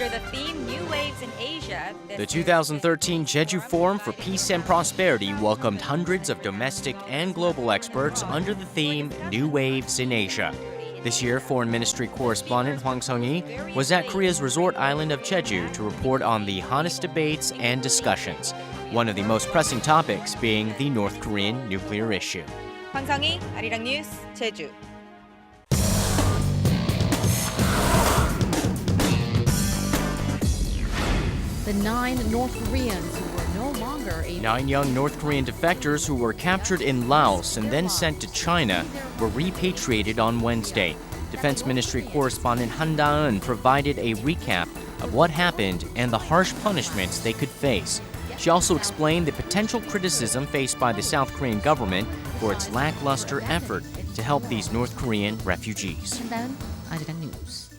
Under the theme New Waves in Asia, The 2013 Jeju Forum for Peace and Prosperity welcomed hundreds of domestic and global experts under the theme New Waves in Asia. This year, Foreign Ministry Correspondent Han Da-eun was at Korea's resort island of Jeju to report on the hottest debates and discussions, one of the most pressing topics being the North Korean nuclear issue. 황성희, 아리랑 뉴스, 제주. The 9 North Koreans who were no longer able 9 young North Korean defectors who were captured in Laos and then sent to China were repatriated on Wednesday. Defense Ministry Correspondent Han Da-eun provided a recap of what happened and the harsh punishments they could face. She also explained the potential criticism faced by the South Korean government for its lackluster effort to help these North Korean refugees. Han Da-eun, 아리랑 뉴스.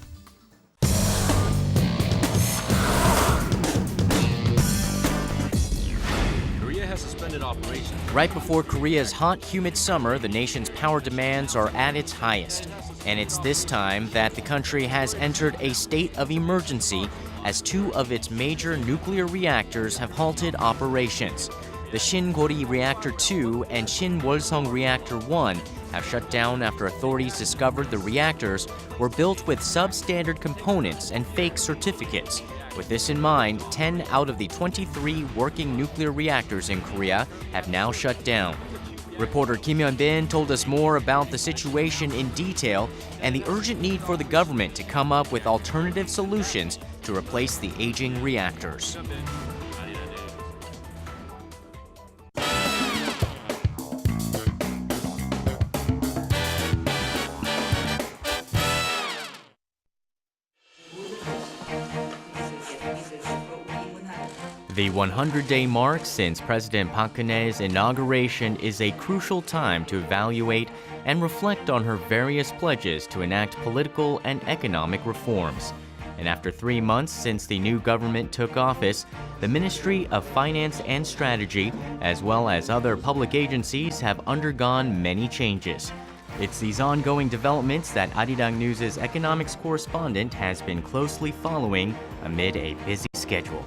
Right before Korea's hot, humid summer, the nation's power demands are at its highest. And it's this time that the country has entered a state of emergency as 2 of its major nuclear reactors have halted operations. The Shin-Gori Reactor 2 and Shin-Wolseong Reactor 1 have shut down after authorities discovered the reactors were built with substandard components and fake certificates. With this in mind, 10 out of the 23 working nuclear reactors in Korea have now shut down. Reporter Kim Hyun-bin told us more about the situation in detail and the urgent need for the government to come up with alternative solutions to replace the aging reactors. The 100-day mark since President Park Geun-hye's inauguration is a crucial time to evaluate and reflect on her various pledges to enact political and economic reforms. And after 3 months since the new government took office, the Ministry of Finance and Strategy, as well as other public agencies, have undergone many changes. It's these ongoing developments that Arirang News' economics correspondent has been closely following amid a busy schedule.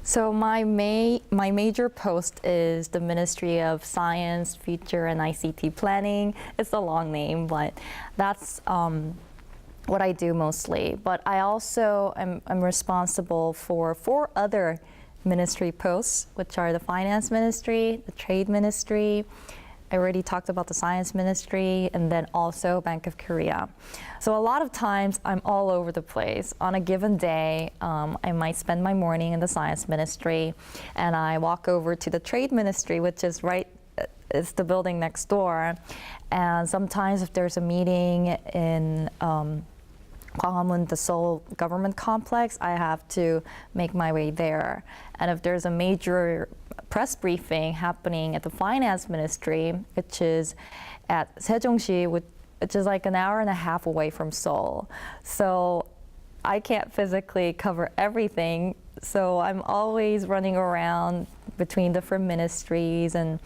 So my major post is the Ministry of Science, Future and ICT Planning. It's a long name, but that's what I do mostly. But I also am responsible for 4 other ministry posts, which are the Finance Ministry, the Trade Ministry, I already talked about the Science Ministry, and then also Bank of Korea. So a lot of times I'm all over the place. On a given day, I might spend my morning in the Science Ministry, and I walk over to the Trade Ministry, which is it's the building next door. And sometimes if there's a meeting in Gwanghwamun, the Seoul government complex, I have to make my way there. And if there's a major press briefing happening at the Finance Ministry, which is at Sejong시, which is like an hour and a half away from Seoul. So I can't physically cover everything. So I'm always running around between different ministries, and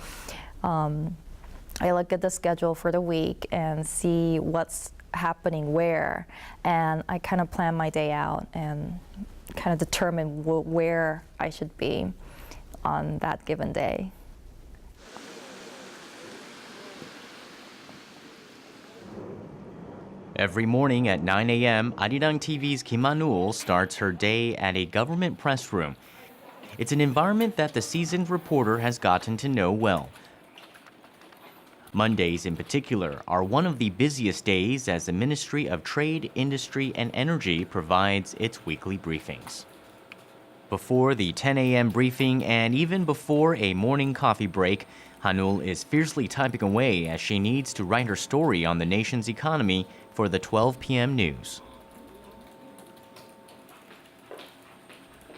I look at the schedule for the week and see what's happening where. And I kind of plan my day out and kind of determine where I should be on that given day. Every morning at 9 a.m., Arirang TV's Kim Hyun-bin starts her day at a government press room. It's an environment that the seasoned reporter has gotten to know well. Mondays in particular are one of the busiest days as the Ministry of Trade, Industry and Energy provides its weekly briefings. Before the 10 a.m. briefing and even before a morning coffee break, Han-ul is fiercely typing away as she needs to write her story on the nation's economy for the 12 p.m. news.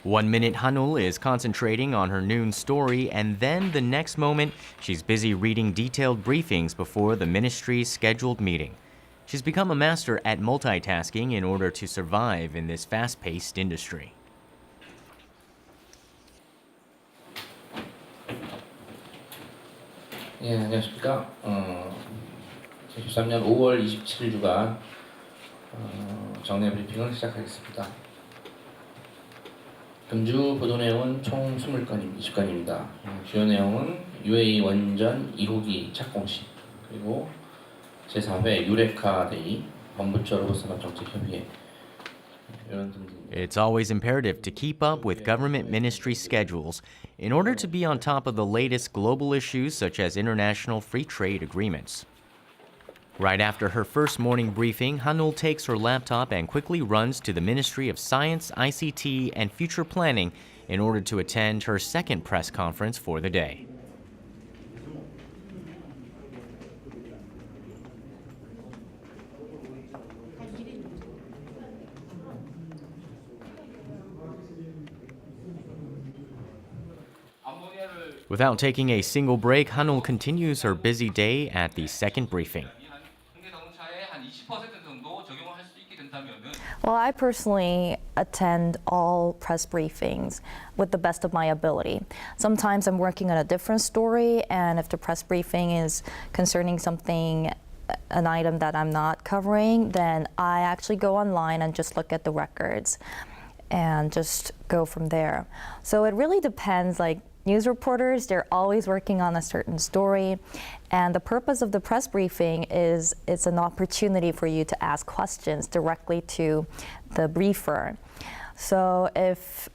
1 minute, Han-ul is concentrating on her noon story, and then the next moment, she's busy reading detailed briefings before the ministry's scheduled meeting. She's become a master at multitasking in order to survive in this fast-paced industry. 예, 안녕하십니까. 2013년 5월 27일 주간 정례 브리핑을 시작하겠습니다. 금주 보도 내용은 총 20건입니다. 주요 내용은 UAE 원전 2호기 착공식, 그리고 제4회 유레카 데이, 범부처 로봇산업정책협의회 이런 등등. It's always imperative to keep up with government ministry schedules in order to be on top of the latest global issues such as international free trade agreements. Right after her first morning briefing, Han-ul takes her laptop and quickly runs to the Ministry of Science, ICT, and Future Planning in order to attend her second press conference for the day. Without taking a single break, Han-ul continues her busy day at the second briefing. Well, I personally attend all press briefings with the best of my ability. Sometimes I'm working on a different story, and if the press briefing is concerning something, an item that I'm not covering, then I actually go online and just look at the records and just go from there. So it really depends. Like, news reporters, they're always working on a certain story, and the purpose of the press briefing is it's an opportunity for you to ask questions directly to the briefer. So if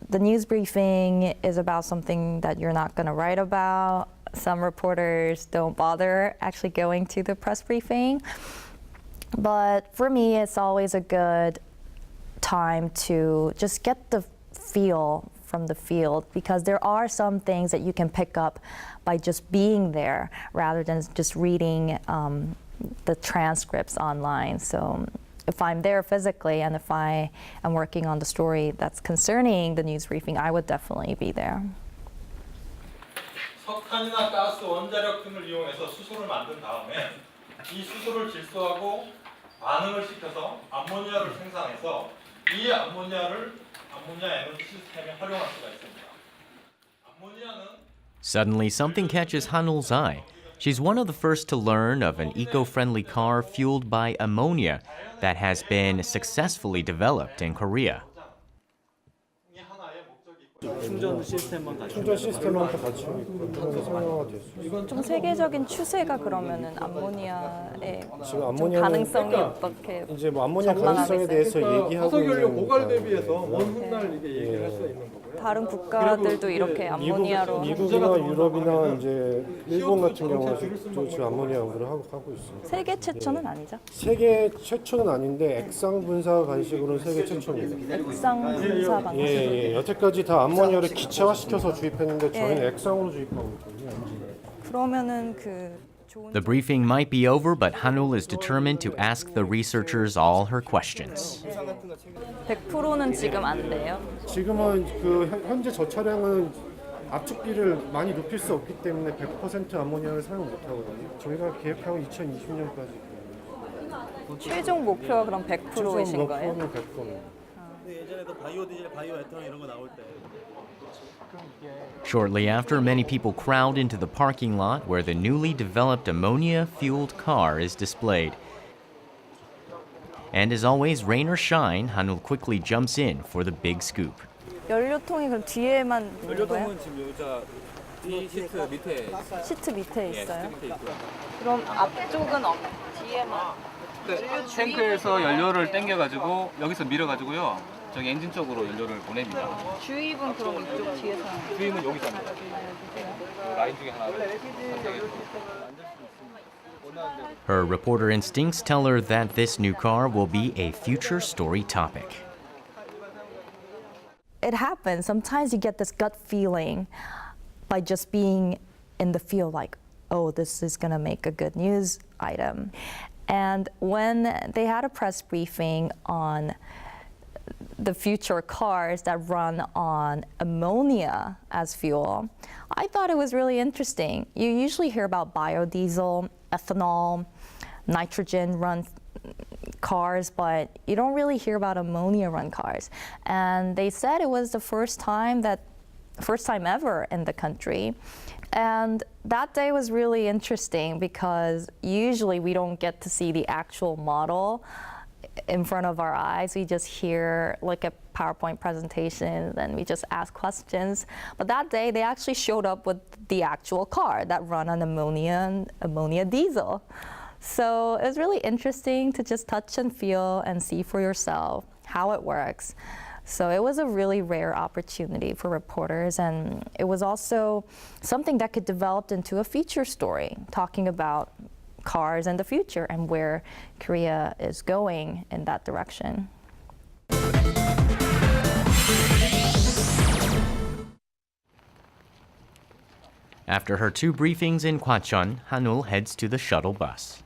the news briefing is about something that you're not going to write about, some reporters don't bother actually going to the press briefing. But for me, it's always a good time to just get the feel from the field, because there are some things that you can pick up by just being there rather than just reading the transcripts online. So if I'm there physically and if I am working on the story that's concerning the news briefing, I would definitely be there. 석탄이나 가스 원자력 등을 이용해서 수소를 만든 다음에 이 수소를 질소하고 반응을 시켜서 암모니아를 생산해서 이 암모니아 에너지 시스템에 활용할 수가 있습니다. Suddenly, something catches Han-ul's eye. She's one of the first to learn of an eco-friendly car fueled by ammonia that has been successfully developed in Korea. 충전 시스템만 같이 좀 세계적인 추세가 그러면은 암모니아의 지금 좀 암모니아는 가능성이 그러니까 어떻게 이제 뭐 암모니아 전망하고 가능성에 있어요? 대해서 얘기하고 화석연료 있는 고갈 대비해서 먼 훗날 이게 얘기를 할 수 있는 거고요. 다른 국가들도 이렇게 암모니아로 미국이나 유럽이나 이제 일본 같은 경우는 지금 암모니아 연구를 하고 있습니다. 세계 최초는 아니죠? 세계 최초는 아닌데 액상 분사 방식으로는 세계 최초입니다. 액상 분사 방식. 예. 여태까지 다 암모니아를 기체화시켜서 주입했는데 저희는 액상으로 주입하고 있거든요. 그러면은 그 좋은 The briefing might be over, but Han-ul is determined to ask the researchers all her questions. 100%는 지금 안 돼요. 지금은 그 현재 저 차량은 압축비를 많이 높일 수 없기 때문에 100% 암모니아를 사용 못 하거든요. 저희가 계획하고 2020년까지 최종 목표가 그럼 100%이신 거예요? 목표는 100%. 예전에도 바이오 디젤, 바이오 에탄올 이런 거 나올 때 Shortly after, many people crowd into the parking lot where the newly developed ammonia-fueled car is displayed. And as always, rain or shine, Han-ul quickly jumps in for the big scoop. 연료통이 그럼 뒤에만 있는 거예요? 연료통은 지금 여기가 뒤 시트 밑에 시트 밑에 있어요? 밑에 있고요. 그럼 앞쪽은 뒤에만. 탱크에서 연료를 땡겨가지고 여기서 밀어가지고요. 저기 엔진 쪽으로 연료를 보냅니다. 주입은 그럼 이쪽 뒤에서. 주임은 여기서 합니다. 라인 중에 하나. Her reporter instincts tell her that this new car will be a future story topic. It happens. Sometimes you get this gut feeling by just being in the field, like, oh, this is going to make a good news item. And when they had a press briefing on the future cars that run on ammonia as fuel, I thought it was really interesting. You usually hear about biodiesel, ethanol, nitrogen-run cars, but you don't really hear about ammonia-run cars. And they said it was the first time ever in the country. And that day was really interesting because usually we don't get to see the actual model in front of our eyes. We just hear like a PowerPoint presentation and we just ask questions. But that day they actually showed up with the actual car that run on ammonia diesel. So it was really interesting to just touch and feel and see for yourself how it works. So it was a really rare opportunity for reporters, and it was also something that could develop into a feature story, talking about cars and the future and where Korea is going in that direction. After her 2 briefings in Gwacheon, Han-ul heads to the shuttle bus.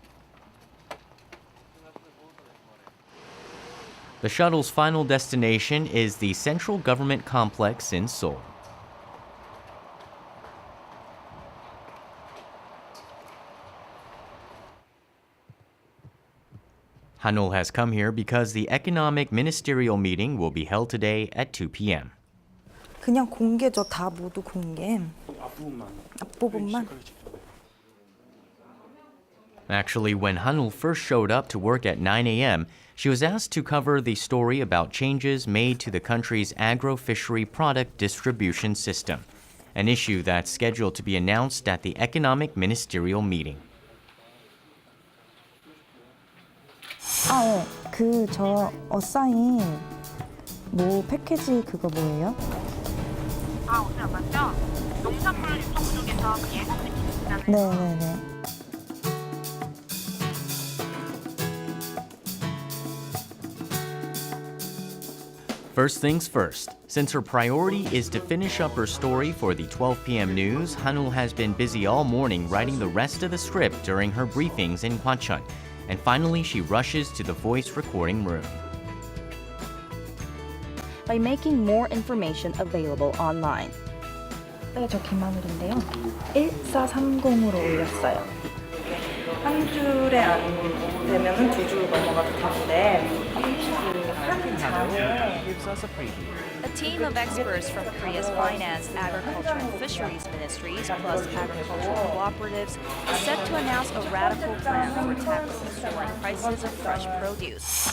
The shuttle's final destination is the central government complex in Seoul. Han-ul has come here because the economic ministerial meeting will be held today at 2 p.m. 그냥 공개죠. 다 모두 공개. 앞부분만. Actually, when Han-ul first showed up to work at 9 a.m., she was asked to cover the story about changes made to the country's agro-fishery product distribution system, an issue that's scheduled to be announced at the economic ministerial meeting. 저 어사인 뭐 패키지 그거 뭐예요? 오늘 맞죠? 농산물 유통 쪽에서 그 예산 패키지 네네네. First things first, since her priority is to finish up her story for the 12 p.m. news, Han-ul has been busy all morning writing the rest of the script during her briefings in Gwacheon. And finally, she rushes to the voice recording room. By making more information available online. 네, 저 김하늘인데요. 1430으로 올렸어요. 한 줄에 안 되면은 2줄 넘어가도 되는데 한 장에 A team of experts from Korea's finance, agriculture, and fisheries ministries, plus agricultural cooperatives, is set to announce a radical plan for tackling the soaring prices of fresh produce.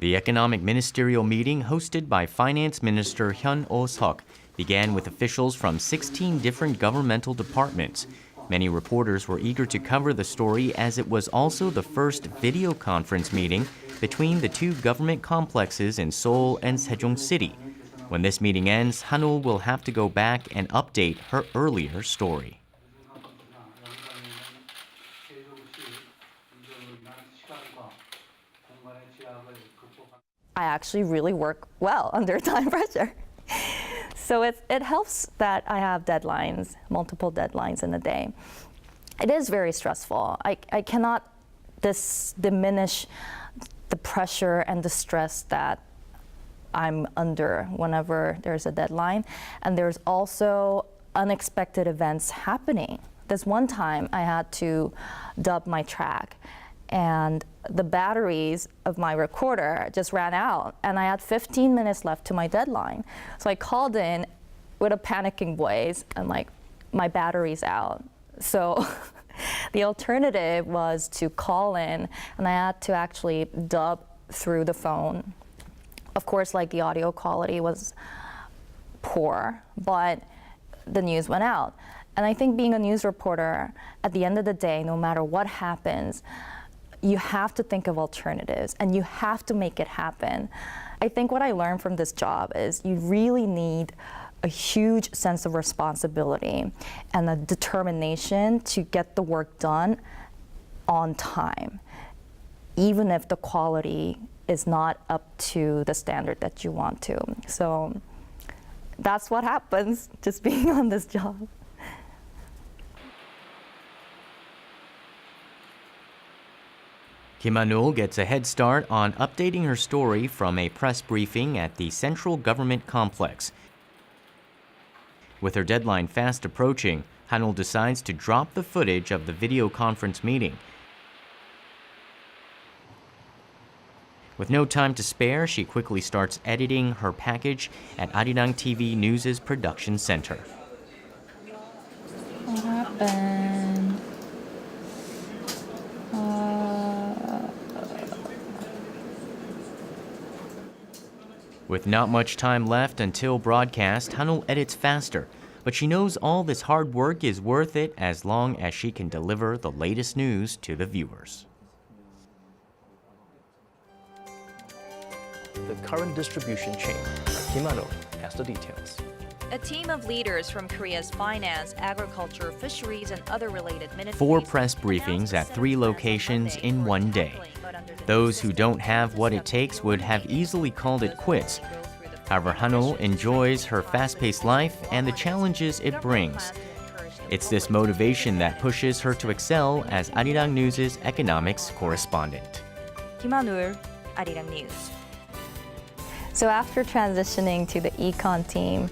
The economic ministerial meeting, hosted by Finance Minister Hyun Oh-seok, began with officials from 16 different governmental departments. Many reporters were eager to cover the story as it was also the first video conference meeting between the 2 government complexes in Seoul and Sejong City. When this meeting ends, Han-ul will have to go back and update her earlier story. I actually really work well under time pressure. So it helps that I have deadlines, multiple deadlines in a day. It is very stressful. I cannot diminish the pressure and the stress that I'm under whenever there's a deadline. And there's also unexpected events happening. This one time I had to dub my track, and the batteries of my recorder just ran out, and I had 15 minutes left to my deadline. So I called in with a panicking voice, and like, my battery's out. So the alternative was to call in, and I had to actually dub through the phone. Of course, like, the audio quality was poor, but the news went out. And I think being a news reporter, at the end of the day, no matter what happens, you have to think of alternatives and you have to make it happen. I think what I learned from this job is you really need a huge sense of responsibility and a determination to get the work done on time, even if the quality is not up to the standard that you want to. So that's what happens just being on this job. Kim Han-ul gets a head start on updating her story from a press briefing at the Central Government Complex. With her deadline fast approaching, Han-ul decides to drop the footage of the video conference meeting. With no time to spare, she quickly starts editing her package at Arirang TV News' production center. What happened? With not much time left until broadcast, Hanul edits faster, but she knows all this hard work is worth it as long as she can deliver the latest news to the viewers. The current distribution chain. Kim Hyun-bin has the details. A team of leaders from Korea's finance, agriculture, fisheries, and other related ministries. 4 press briefings at 3 locations in one day. Those who don't have what it takes would have easily called it quits. However, Hanul enjoys her fast-paced life and the challenges it brings. It's this motivation that pushes her to excel as Arirang News' economics correspondent. Kim Hyun-bin, Arirang News. So after transitioning to the econ team,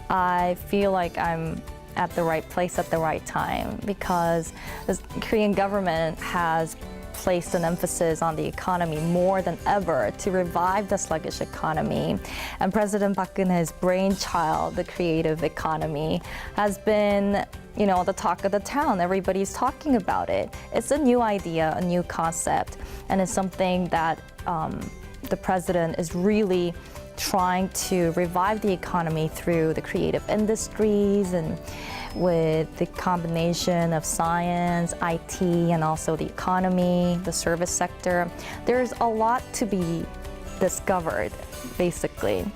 I feel like I'm at the right place at the right time because the Korean government has placed an emphasis on the economy more than ever to revive the sluggish economy. And President Park Geun-hye's brainchild, the creative economy, has been, the talk of the town. Everybody's talking about it. It's a new idea, a new concept, and it's something that the president is really trying to revive the economy through the creative industries and with the combination of science, IT, and also the economy, the service sector. There's a lot to be discovered, basically.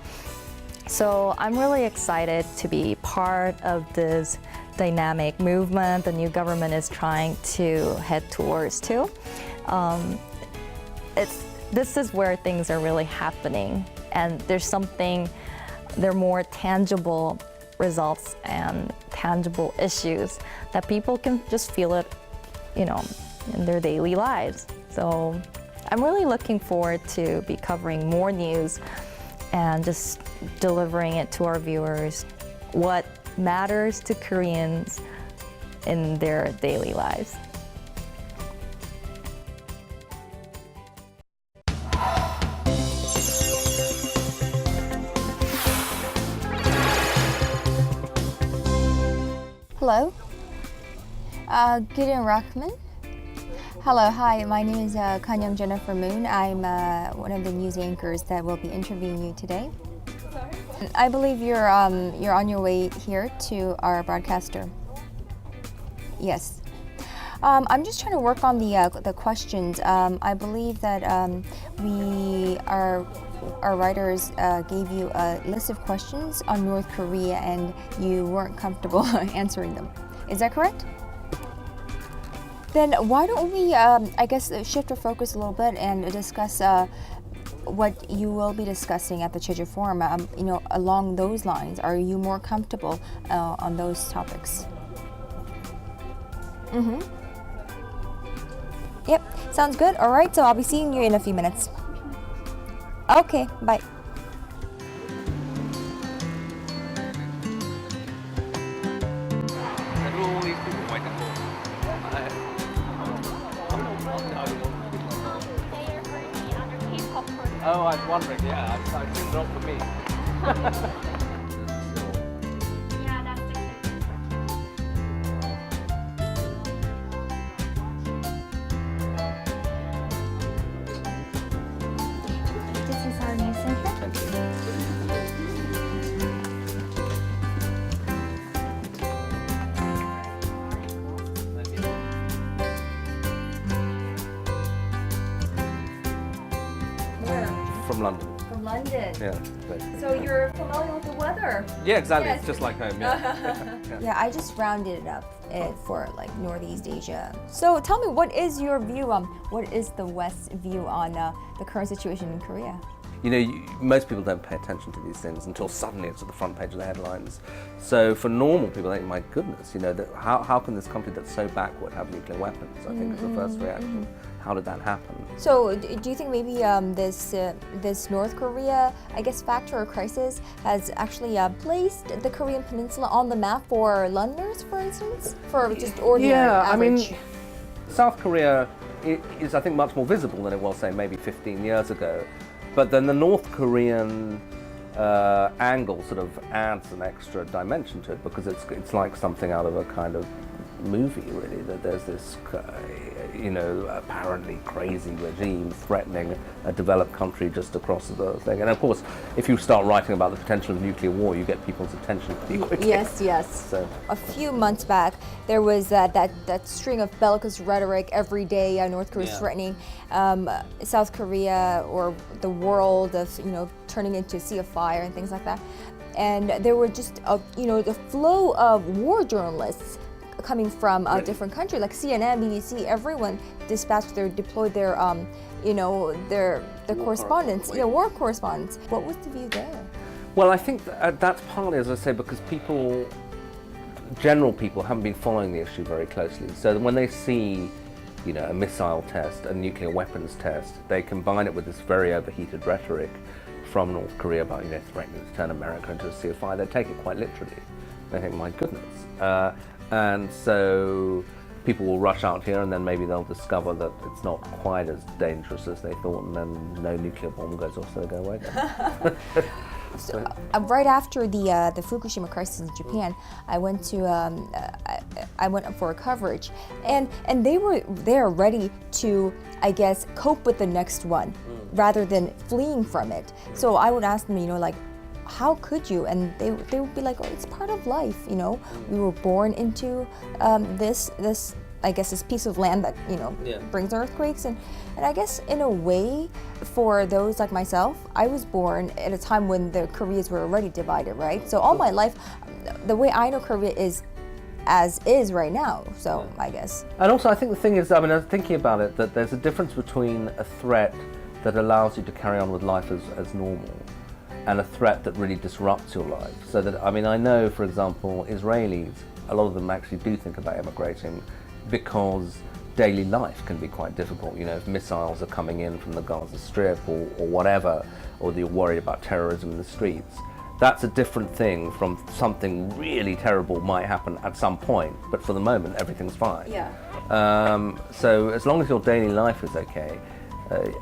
So I'm really excited to be part of this dynamic movement the new government is trying to head towards too. This is where things are really happening, and there are more tangible results and tangible issues that people can just feel it, in their daily lives. So I'm really looking forward to be covering more news and just delivering it to our viewers, what matters to Koreans in their daily lives. Hello, Gideon Rockman. Hello, hi, my name is Kanyang Jennifer Moon. I'm one of the news anchors that will be interviewing you today. I believe you're on your way here to our broadcaster. Yes. I'm just trying to work on the questions. I believe that our writers gave you a list of questions on North Korea and you weren't comfortable answering them. Is that correct? Then why don't we, shift our focus a little bit and discuss what you will be discussing at the Jeju Forum. Along those lines, are you more comfortable on those topics? Mm-hmm. Yep, sounds good. All right, so I'll be seeing you in a few minutes. Okay, bye. Oh, I was wondering, yeah, I seemed wrong for me. This is our news center. Thank you. From London. From London. Yeah. So you're familiar with the weather? Yeah, exactly. Yes. It's just like home. Yeah. Yeah, I just rounded it up for like Northeast Asia. So tell me, what is your view on, what is the West's view on the current situation in Korea? Most people don't pay attention to these things until suddenly it's at the front page of the headlines. So for normal people, they think, my goodness, how can this country that's so backward have nuclear weapons? I think is the first reaction. How did that happen? So do you think maybe this North Korea, factor or crisis has actually placed the Korean Peninsula on the map for Londoners, for instance? For just ordinary average? South Korea is, I think, much more visible than it was, say, maybe 15 years ago. But then the North Korean angle sort of adds an extra dimension to it because it's like something out of a kind of movie, really, that there's this, apparently crazy regime threatening a developed country just across the thing. And of course, if you start writing about the potential of nuclear war, you get people's attention pretty quickly. Yes. So. A few months back, there was that string of bellicose rhetoric every day. North Korea threatening South Korea or the world of turning into a sea of fire and things like that. And there were just the flow of war journalists coming from a different country, like CNN, BBC. Everyone deployed their correspondents, war correspondents. What was the view there? Well, I think that's partly, as I say, because general people haven't been following the issue very closely. So when they see, a missile test, a nuclear weapons test, they combine it with this very overheated rhetoric from North Korea about, threatening to turn America into a sea of fire. They take it quite literally. They think, my goodness. And so people will rush out here, and then maybe they'll discover that it's not quite as dangerous as they thought, and then no nuclear bomb goes off, so they go away again. So, right after the Fukushima crisis in Japan, I went up for a coverage, and they were there ready to, I guess, cope with the next one, rather than fleeing from it. So I would ask them, how could you? And they would be like, oh, it's part of life, We were born into this I guess this piece of land that brings earthquakes, and I guess in a way, for those like myself, I was born at a time when the Koreas were already divided, right? So all my life, the way I know Korea is as is right now. So I guess. And also, I think the thing is, I was thinking about it, that there's a difference between a threat that allows you to carry on with life as normal, and a threat that really disrupts your life. So that, I know, for example, Israelis, a lot of them actually do think about emigrating because daily life can be quite difficult. If missiles are coming in from the Gaza Strip or whatever, or you're worried about terrorism in the streets, that's a different thing from something really terrible might happen at some point, but for the moment, everything's fine. So as long as your daily life is okay,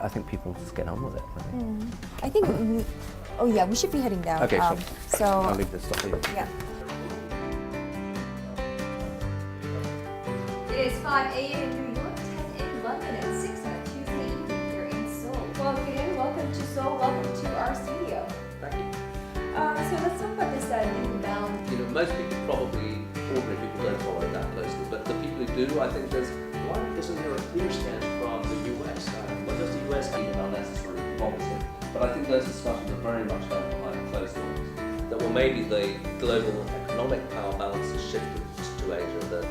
I think people just get on with it. Really. I think, we should be heading down. Okay, sure. So I'll leave this stuff here. Yeah. It is 5 a.m. in New York, 10 in London, and 6 on a Tuesday evening here in Seoul. Welcome to Seoul. Welcome to our studio. Thank you. So let's talk about this inbound. Most people probably, ordinary people don't follow it that closely, but the people who do, I think why isn't there a clear stance from the US? What does the US need an unnecessary policy? But I think those discussions are very much done behind closed doors. That, well, maybe the global economic power balance has shifted to Asia, that